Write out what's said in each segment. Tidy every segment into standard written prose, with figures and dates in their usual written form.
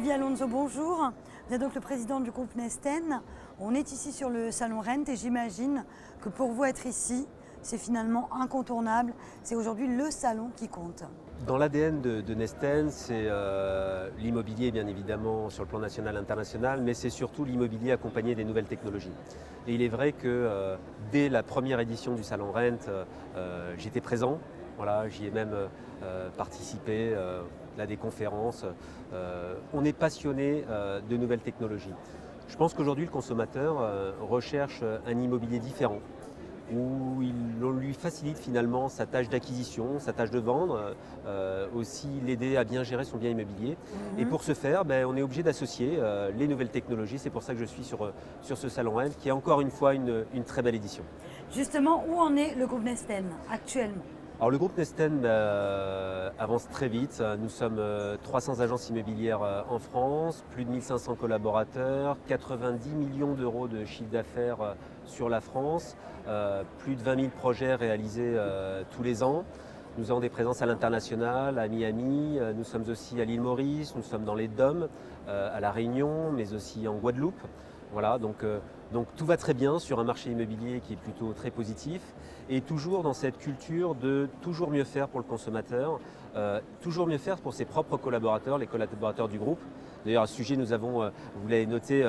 Olivier Alonso, bonjour. Vous êtes donc le président du groupe Nesten. On est ici sur le salon Rent et j'imagine que pour vous être ici, c'est finalement incontournable. C'est aujourd'hui le salon qui compte. Dans l'ADN de Nesten, c'est l'immobilier bien évidemment sur le plan national et international, mais c'est surtout l'immobilier accompagné des nouvelles technologies. Et il est vrai que dès la première édition du salon Rent, j'étais présent. Voilà, j'y ai même participé à des conférences. On est passionné de nouvelles technologies. Je pense qu'aujourd'hui, le consommateur recherche un immobilier différent, où on lui facilite finalement sa tâche d'acquisition, sa tâche de vendre, aussi l'aider à bien gérer son bien immobilier. Et pour ce faire, on est obligé d'associer les nouvelles technologies. C'est pour ça que je suis sur ce salon Rent, qui est encore une fois une très belle édition. Justement, où en est le groupe Nesten actuellement ? Alors le groupe Nesten avance très vite. Nous sommes 300 agences immobilières en France, plus de 1500 collaborateurs, 90 millions d'euros de chiffre d'affaires sur la France, plus de 20 000 projets réalisés tous les ans. Nous avons des présences à l'international, à Miami, nous sommes aussi à l'île Maurice, nous sommes dans les DOM, à La Réunion, mais aussi en Guadeloupe. Voilà, donc tout va très bien sur un marché immobilier qui est plutôt très positif et toujours dans cette culture de toujours mieux faire pour le consommateur, toujours mieux faire pour ses propres collaborateurs, les collaborateurs du groupe. D'ailleurs, à ce sujet, nous avons, vous l'avez noté,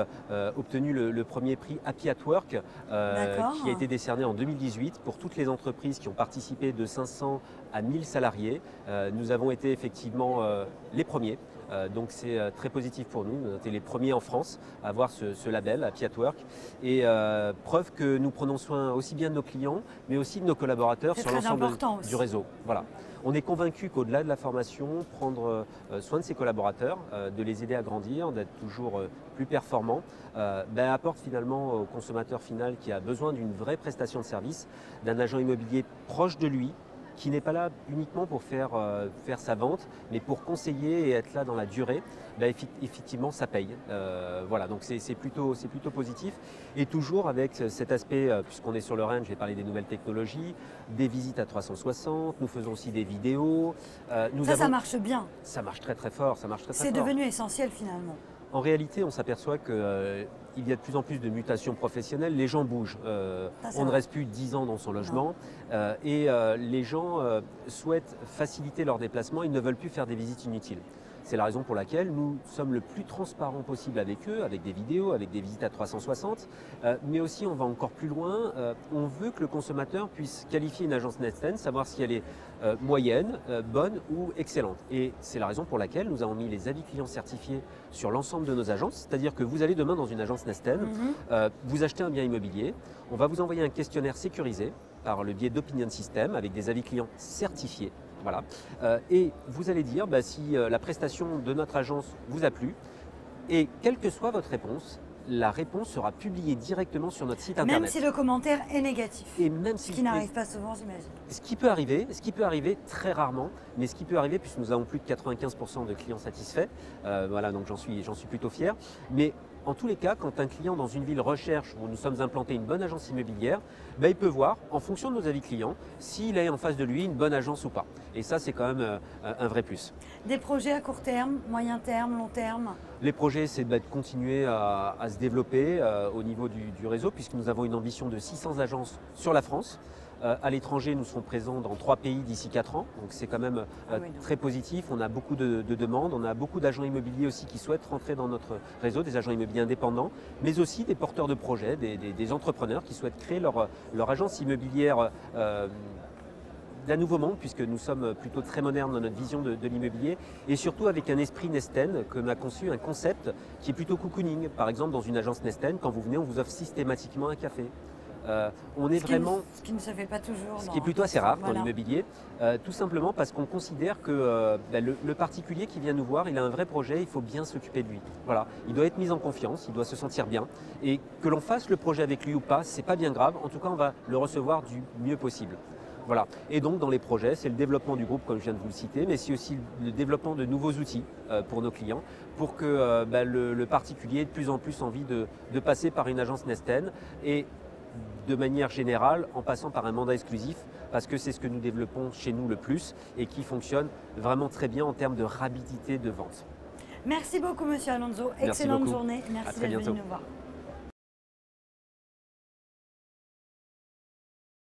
obtenu le premier prix Happy at Work qui a été décerné en 2018 pour toutes les entreprises qui ont participé de 500 à 1000 salariés. Nous avons été effectivement les premiers. Donc c'est très positif pour nous. On était les premiers en France à avoir ce label Happy at Work. Et preuve que nous prenons soin aussi bien de nos clients, mais aussi de nos collaborateurs sur l'ensemble du réseau. Voilà. On est convaincu qu'au-delà de la formation, prendre soin de ses collaborateurs, de les aider à grandir, d'être toujours plus performants, apporte finalement au consommateur final qui a besoin d'une vraie prestation de service, d'un agent immobilier proche de lui, qui n'est pas là uniquement pour faire sa vente, mais pour conseiller et être là dans la durée, effectivement ça paye. Voilà, donc c'est plutôt positif. Et toujours avec cet aspect, puisqu'on est sur le Rent, je vais parler des nouvelles technologies, des visites à 360, nous faisons aussi des vidéos. Ça marche bien. Ça marche très très fort, ça marche très très fort. C'est devenu essentiel finalement. En réalité, on s'aperçoit qu'il y a de plus en plus de mutations professionnelles. Les gens bougent. On ne reste plus 10 ans dans son logement. Et les gens souhaitent faciliter leur déplacement. Ils ne veulent plus faire des visites inutiles. C'est la raison pour laquelle nous sommes le plus transparent possible avec eux, avec des vidéos, avec des visites à 360. Mais aussi, on va encore plus loin. On veut que le consommateur puisse qualifier une agence Nesten, savoir si elle est moyenne, bonne ou excellente. Et c'est la raison pour laquelle nous avons mis les avis clients certifiés sur l'ensemble de nos agences. C'est-à-dire que vous allez demain dans une agence Nesten, vous achetez un bien immobilier, on va vous envoyer un questionnaire sécurisé par le biais d'Opinion System avec des avis clients certifiés. Voilà. Et vous allez dire si la prestation de notre agence vous a plu et quelle que soit votre réponse, la réponse sera publiée directement sur notre site internet. Même si le commentaire est négatif. Et même si ce qui n'arrive pas souvent, j'imagine. Ce qui peut arriver très rarement, mais ce qui peut arriver puisque nous avons plus de 95% de clients satisfaits. Voilà, donc j'en suis plutôt fier. Mais en tous les cas, quand un client dans une ville recherche où nous sommes implantés une bonne agence immobilière, il peut voir, en fonction de nos avis clients, s'il est en face de lui une bonne agence ou pas. Et ça, c'est quand même un vrai plus. Des projets à court terme, moyen terme, long terme? Les projets, c'est de continuer à se développer au niveau du réseau, puisque nous avons une ambition de 600 agences sur la France. À l'étranger, nous serons présents dans 3 pays d'ici 4 ans, donc c'est quand même très positif. On a beaucoup de demandes, on a beaucoup d'agents immobiliers aussi qui souhaitent rentrer dans notre réseau, des agents immobiliers indépendants, mais aussi des porteurs de projets, des entrepreneurs qui souhaitent créer leur agence immobilière d'un nouveau monde, puisque nous sommes plutôt très modernes dans notre vision de l'immobilier, et surtout avec un esprit Nesten, qu'on a conçu un concept qui est plutôt cocooning. Par exemple, dans une agence Nesten, quand vous venez, on vous offre systématiquement un café. Ce qui ne se fait pas toujours. Ce qui est plutôt assez rare dans l'immobilier, tout simplement parce qu'on considère que le particulier qui vient nous voir, il a un vrai projet, il faut bien s'occuper de lui. Voilà, il doit être mis en confiance, il doit se sentir bien, et que l'on fasse le projet avec lui ou pas, c'est pas bien grave. En tout cas, on va le recevoir du mieux possible. Voilà. Et donc dans les projets, c'est le développement du groupe comme je viens de vous le citer, mais c'est aussi le développement de nouveaux outils pour nos clients, pour que le particulier ait de plus en plus envie de passer par une agence Nesten, et de manière générale en passant par un mandat exclusif, parce que c'est ce que nous développons chez nous le plus et qui fonctionne vraiment très bien en termes de rapidité de vente. Merci beaucoup, monsieur Alonso. Merci Excellente beaucoup. journée. À Merci très d'être bientôt. venu nous voir.